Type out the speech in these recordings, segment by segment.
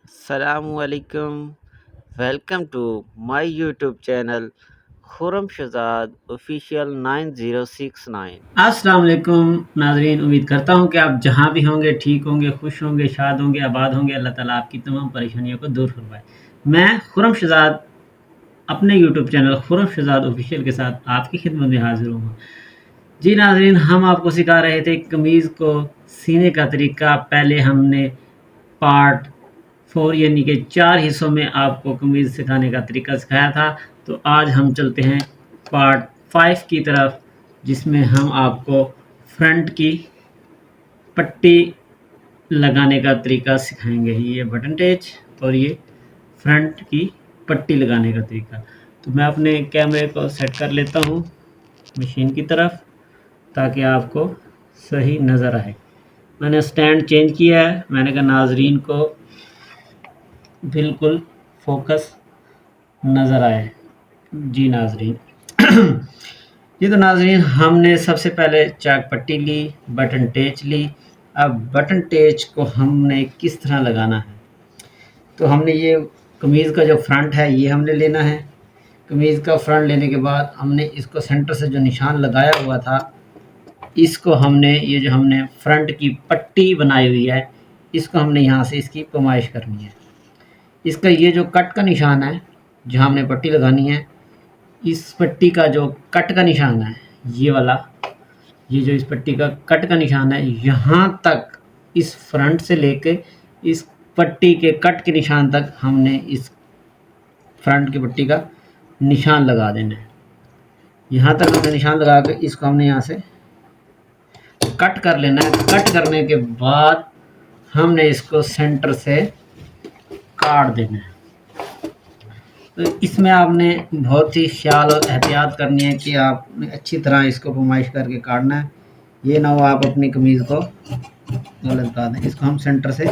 Assalamualaikum. Welcome to my YouTube channel Khurram Shahzad official 9069। अस्सलाम वालेकुम नाज़रीन, उम्मीद करता हूँ कि आप जहाँ भी होंगे ठीक होंगे, खुश होंगे, शाद होंगे, आबाद होंगे। अल्लाह ताला आपकी तमाम परेशानियों को दूर फरमाए। मैं खुरम शहजाद अपने YouTube channel Khurram Shahzad official के साथ आपकी खिदमत में हाजिर हूँ। जी नाज़रीन, हम आपको सिखा रहे थे कमीज़ को सीने का तरीका। पहले हमने पार्ट 4 यानी कि 4 हिस्सों में आपको कमीज़ सिखाने का तरीका सिखाया था। तो आज हम चलते हैं पार्ट 5 की तरफ, जिसमें हम आपको फ्रंट की पट्टी लगाने का तरीका सिखाएंगे। ये बटन टेच और ये फ्रंट की पट्टी लगाने का तरीका। तो मैं अपने कैमरे को सेट कर लेता हूँ मशीन की तरफ, ताकि आपको सही नज़र आए। मैंने स्टैंड चेंज किया है। मैंने कहा नाजरीन को बिल्कुल फोकस नज़र आए। जी नाजरीन जी तो नाजरीन, हमने सबसे पहले चाक पट्टी ली, बटन टेच ली। अब बटन टेच को हमने किस तरह लगाना है, तो हमने ये कमीज़ का जो फ्रंट है ये हमने लेना है। कमीज़ का फ्रंट लेने के बाद हमने इसको सेंटर से जो निशान लगाया हुआ था, इसको हमने ये जो हमने फ्रंट की पट्टी बनाई हुई है, इसको हमने यहाँ से इसकी पैमाइश करनी है। इसका ये जो कट का निशान है, जहाँ हमने पट्टी लगानी है, इस पट्टी का जो कट का निशान है, ये वाला, ये जो इस पट्टी का कट का निशान है, यहाँ तक इस फ्रंट से लेके इस पट्टी के कट के निशान तक हमने इस फ्रंट की पट्टी का निशान लगा देना है। यहाँ तक हमने निशान लगा के इसको हमने यहाँ से कट कर लेना है। कट करने के बाद हमने इसको सेंटर से काट देना है। तो इसमें आपने बहुत ही ख्याल और एहतियात करनी है कि आपने अच्छी तरह इसको पैमाइश करके काटना है। ये ना हो आप अपनी कमीज़ को गलत बता दें। इसको हम सेंटर से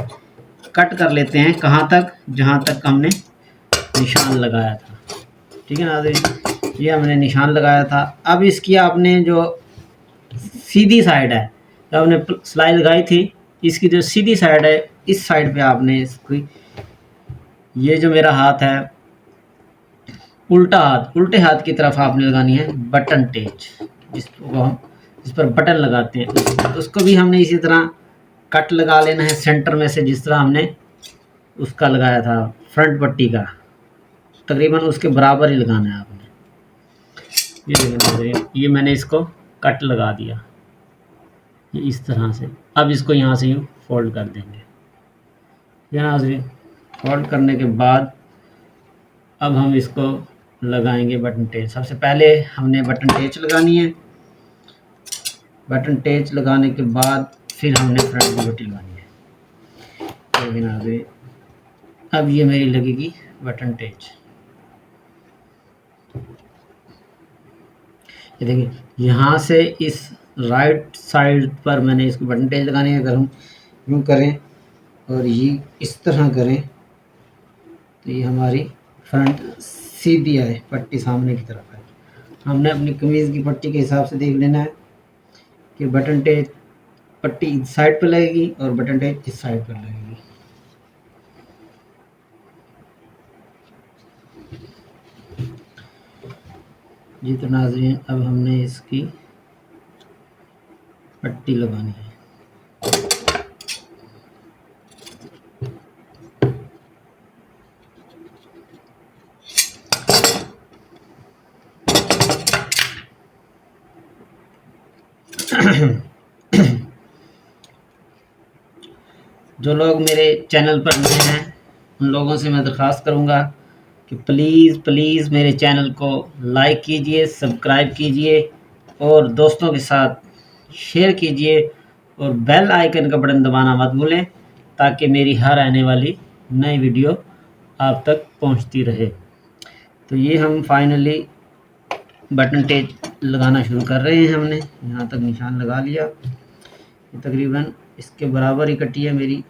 कट कर लेते हैं, कहाँ तक, जहाँ तक हमने निशान लगाया था। ठीक है नाज़रीन, ये हमने निशान लगाया था। अब इसकी आपने जो सीधी साइड है, जो आपने सिलाई लगाई थी, इसकी जो सीधी साइड है, इस साइड पे आपने इसकी, ये जो मेरा हाथ है उल्टा हाथ, उल्टे हाथ की तरफ आपने लगानी है बटन टेच, जिसको हम जिस पर बटन लगाते हैं, उसको भी हमने इसी तरह कट लगा लेना है सेंटर में से, जिस तरह हमने उसका लगाया था फ्रंट पट्टी का, तकरीबन उसके बराबर ही लगाना है आपने। ये देखिए, ये मैंने इसको कट लगा दिया ये इस तरह से। अब इसको यहाँ से यूँ फोल्ड कर देंगे। यहाँ से फोल्ड करने के बाद अब हम इसको लगाएंगे बटन टेच। सबसे पहले हमने बटन टेच लगानी है। बटन टेच लगाने के बाद फिर हमने फ्रंट की पट्टी लगानी है। लेकिन आगे अब ये मेरी लगेगी बटन टेच। ये देखिए, यहाँ से इस राइट साइड पर मैंने इसको बटन टेच लगानी है। अगर हम यूँ करें और ये इस तरह करें तो ये हमारी फ्रंट सीधी आए, पट्टी सामने की तरफ है। हमने अपनी कमीज़ की पट्टी के हिसाब से देख लेना है कि बटन टेच पट्टी इस साइड पर लगेगी और बटन टेच इस साइड पर लगेगी। जी तो नाज़रीन, अब हमने इसकी पट्टी लगानी है। जो लोग मेरे चैनल पर नए हैं, उन लोगों से मैं दरख्वास्त करूंगा कि प्लीज़ प्लीज़ मेरे चैनल को लाइक कीजिए, सब्सक्राइब कीजिए और दोस्तों के साथ शेयर कीजिए और बेल आइकन का बटन दबाना मत भूलें, ताकि मेरी हर आने वाली नई वीडियो आप तक पहुंचती रहे। तो ये हम फाइनली बटन टेच लगाना शुरू कर रहे हैं। हमने यहाँ तक निशान लगा लिया। ये तकरीबन इसके बराबर ही कटी है मेरी।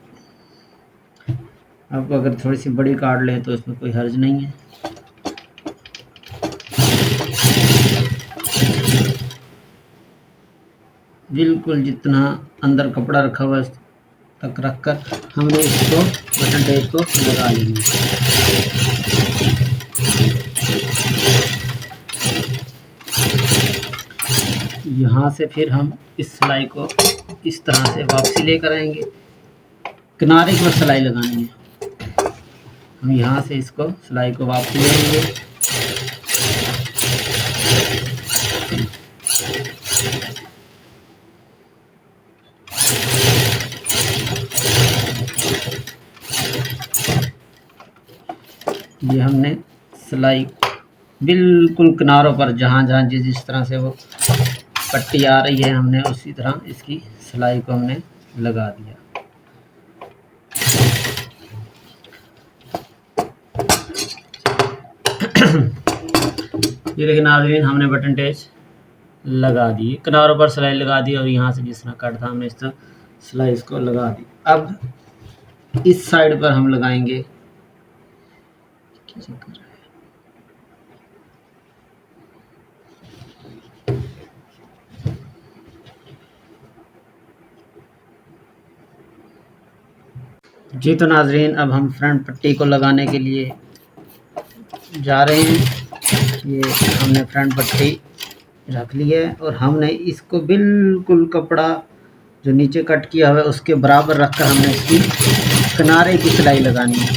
आप अगर थोड़ी सी बड़ी काट लें तो इसमें कोई हर्ज नहीं है। बिल्कुल जितना अंदर कपड़ा रखा हुआ है तक रखकर हमने इसको बटन टेप को लगा लेंगे। यहाँ से फिर हम इस सिलाई को इस तरह से वापसी लेकर आएंगे। किनारे पर सिलाई लगानी है। हम यहाँ से इसको सिलाई को वापसी लेंगे। ये हमने सिलाई बिल्कुल किनारों पर जहाँ जहाँ जिस तरह से वो पट्टी आ रही है, हमने उसी तरह इसकी सिलाई को हमने लगा दिया। ये देखिए नाज़रीन, हमने बटन टेच लगा दी, किनारों पर सिलाई लगा दी और यहाँ से जिस तरह कट था हमने इस तरह सिलाई इसको लगा दी। अब इस साइड पर हम लगाएंगे। जी तो नाज़रीन, अब हम फ्रंट पट्टी को लगाने के लिए जा रहे हैं। ये हमने फ्रंट पट्टी रख ली है और हमने इसको बिल्कुल कपड़ा जो नीचे कट किया हुआ है उसके बराबर रखकर हमने इसकी किनारे की सिलाई लगानी है।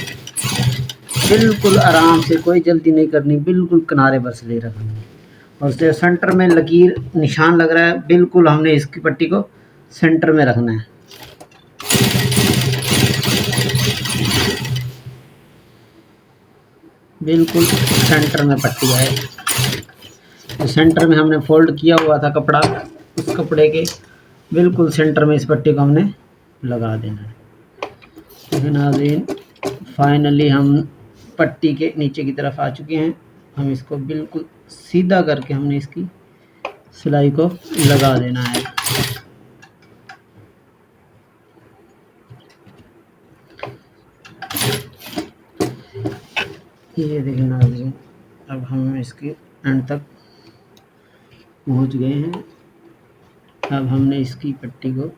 बिल्कुल आराम से, कोई जल्दी नहीं करनी, बिल्कुल किनारे पर सिलाई रखनी है। और जो सेंटर में लकीर निशान लग रहा है, बिल्कुल हमने इसकी पट्टी को सेंटर में रखना है। बिल्कुल सेंटर में पट्टी आए। तो सेंटर में हमने फोल्ड किया हुआ था कपड़ा, उस कपड़े के बिल्कुल सेंटर में इस पट्टी को हमने लगा देना है। तो नाज़रीन, फाइनली हम पट्टी के नीचे की तरफ आ चुके हैं। हम इसको बिल्कुल सीधा करके हमने इसकी सिलाई को लगा देना है। ये देखिए नाज़रीन, अब हम इसके एंड तक पहुंच गए हैं। अब हमने इसकी पट्टी को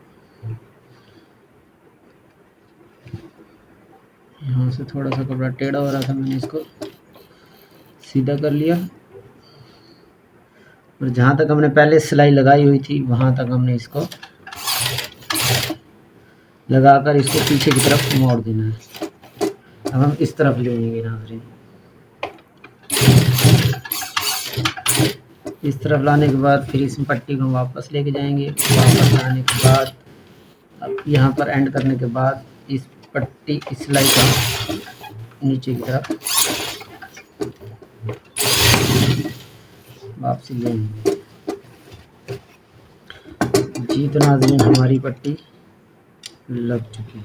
यहाँ से थोड़ा सा कपड़ा टेढ़ा हो रहा था, मैंने इसको सीधा कर लिया और जहाँ तक हमने पहले सिलाई लगाई हुई थी वहाँ तक हमने इसको लगाकर इसको पीछे की तरफ मोड़ देना है। अब हम इस तरफ ले लेंगे नाज़रीन। इस तरफ लाने के बाद फिर इस पट्टी को वापस लेके जाएंगे। वापस लाने के बाद अब यहाँ पर एंड करने के बाद इस पट्टी इस सिलाई को नीचे की तरफ वापसी लेंगे। जी तो नाज़रीन, हमारी पट्टी लग चुकी है।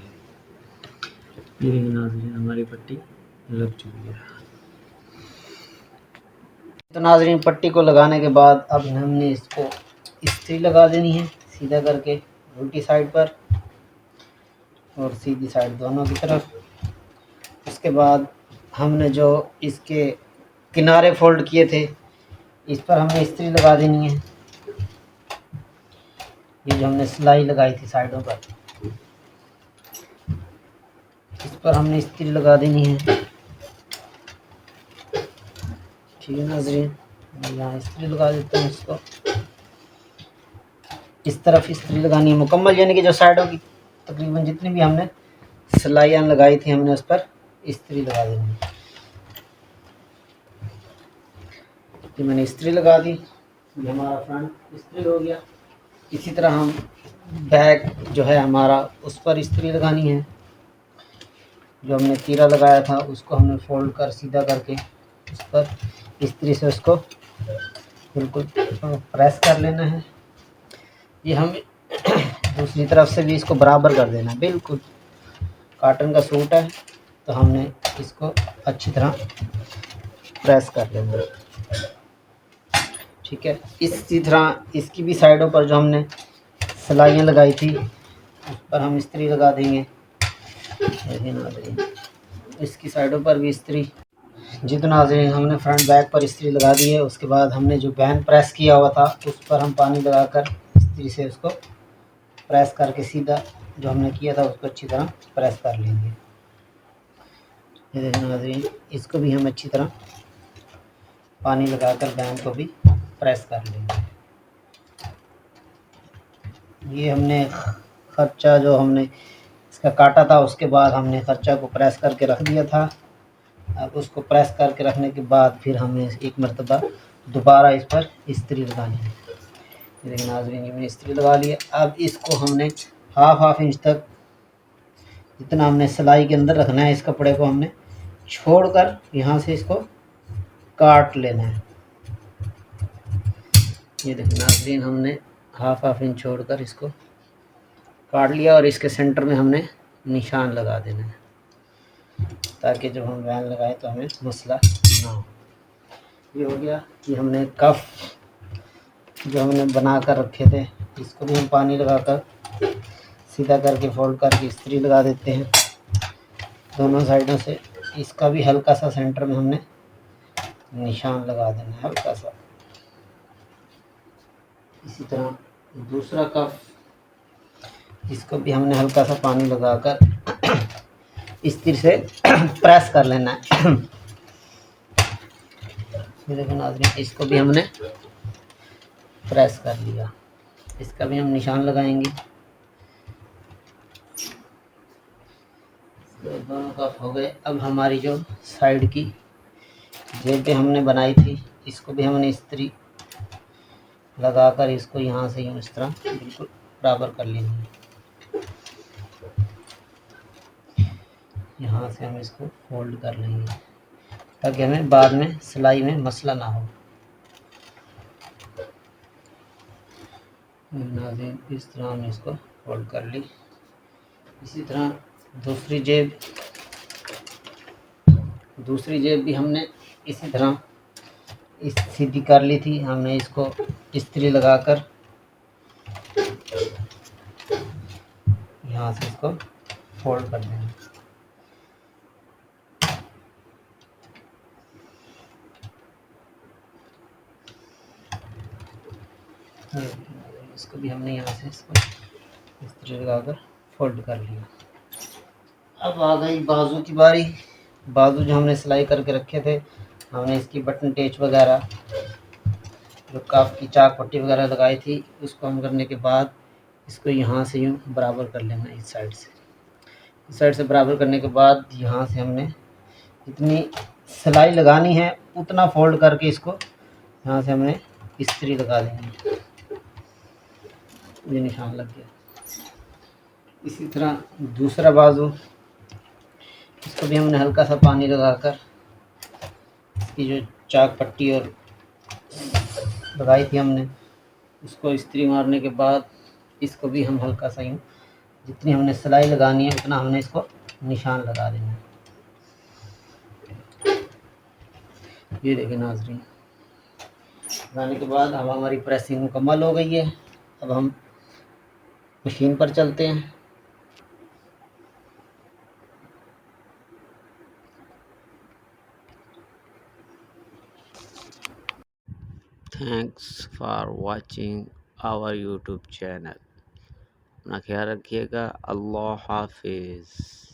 ये देखिए नाज़रीन, हमारी पट्टी लग चुकी है। तो नाज़रीन, पट्टी को लगाने के बाद अब हमने इसको इस्त्री लगा देनी है, सीधा करके उल्टी साइड पर और सीधी साइड दोनों की तरफ। उसके बाद हमने जो इसके किनारे फोल्ड किए थे, इस पर हमने इस्त्री लगा देनी है। ये जो हमने सिलाई लगाई थी साइडों पर, इस पर हमने इस्त्री लगा देनी है। ठीक है नाज़रीन, मैं यहाँ इस्त्री लगा देता हूँ इसको। इस तरफ इस्त्री लगानी है मुकम्मल, यानी कि जो साइडों की तकरीबन जितनी भी हमने सिलाइयाँ लगाई थी हमने उस पर इस्त्री लगा देनी है। ये मैंने इस्त्री लगा दी, ये हमारा फ्रंट इस्त्री हो गया। इसी तरह हम बैक जो है हमारा, उस पर इस्त्री लगानी है। जो हमने तीरा लगाया था उसको हमने फोल्ड कर सीधा करके उस पर इस्त्री से उसको बिल्कुल प्रेस कर लेना है। ये हम दूसरी तरफ से भी इसको बराबर कर देना है। बिल्कुल कॉटन का सूट है तो हमने इसको अच्छी तरह प्रेस कर लेना है। ठीक है, इसी तरह इसकी भी साइडों पर जो हमने सिलाइयाँ लगाई थी उस पर हम इस्त्री लगा देंगे। इसकी साइडों पर भी इस्त्री। जी तो नाज़रीन, हमने फ्रंट बैक पर इस्त्री लगा दी है। उसके बाद हमने जो बैन प्रेस किया हुआ था उस पर हम पानी लगाकर इस्त्री से उसको प्रेस करके सीधा जो हमने किया था उसको अच्छी तरह प्रेस कर लेंगे। ये देखिए नाज़रीन, इसको भी हम अच्छी तरह पानी लगाकर बैन को भी प्रेस कर लेंगे। ये हमने खर्चा जो हमने इसका काटा था, उसके बाद हमने खर्चा को प्रेस करके रख दिया था। अब उसको प्रेस करके रखने के बाद फिर हमें एक मरतबा दोबारा इस पर इस्त्री लगानी है। ये देखिए नाज़रीन, ये मैंने इस्त्री लगा लिया। अब इसको हमने हाफ इंच तक जितना हमने सिलाई के अंदर रखना है, इस कपड़े को हमने छोड़कर यहाँ से इसको काट लेना है। ये देखिए नाज़रीन, हमने हाफ इंच छोड़कर इसको काट लिया और इसके सेंटर में हमने निशान लगा देना है, ताकि जब हम वैन लगाए तो हमें मसला ना हो। ये हो गया। ये हमने कफ जो हमने बना कर रखे थे, इसको भी हम पानी लगाकर सीधा करके फोल्ड करके इस्त्री लगा देते हैं दोनों साइडों से। इसका भी हल्का सा सेंटर में हमने निशान लगा देना है, हल्का सा। इसी तरह दूसरा कफ, इसको भी हमने हल्का सा पानी लगाकर इस्त्री से प्रेस कर लेना है। ये देखो नाज़रीन, इसको भी हमने प्रेस कर लिया। इसका भी हम निशान लगाएंगे। तो दोनों कप हो गए। अब हमारी जो साइड की जेबें हमने बनाई थी, इसको भी हमने इस्त्री लगाकर इसको यहाँ से यूँ इस तरह बिल्कुल बराबर कर लेंगे। यहाँ से हम इसको फोल्ड कर लेंगे, ताकि हमें बाद में सिलाई में मसला ना हो। नाज़रीन, इस तरह हमने इसको फोल्ड कर ली। इसी तरह दूसरी जेब भी हमने इसी तरह इस सीधी कर ली थी। हमने इसको इस्त्री लगाकर यहाँ से इसको फोल्ड कर देंगे। इसको भी हमने यहाँ से इसको इस्त्री लगाकर फोल्ड कर लिया। अब आ गई बाजू की बारी। बाजू जो हमने सिलाई करके रखे थे, हमने इसकी बटन टेच वगैरह जो काफ की चाक पट्टी वगैरह लगाई थी, उसको हम करने के बाद इसको यहाँ से यूँ बराबर कर लेना। इस साइड से बराबर करने के बाद यहाँ से हमने जितनी सिलाई लगानी है उतना फोल्ड करके इसको यहाँ से हमने इस्त्री लगा देंगे। ये निशान लग गया। इसी तरह दूसरा बाजू, इसको भी हमने हल्का सा पानी लगाकर इसकी जो चाक पट्टी और लगाई थी हमने, उसको इस्त्री मारने के बाद इसको भी हम हल्का सा यूँ जितनी हमने सिलाई लगानी है उतना हमने इसको निशान लगा देना है। ये देखिए नाज़रीन, लगाने के बाद अब हमारी प्रेसिंग मुकम्मल हो गई है। अब हम मशीन पर चलते हैं। Thanks for watching our YouTube channel. अपना ख्याल रखिएगा। अल्लाह हाफिज़।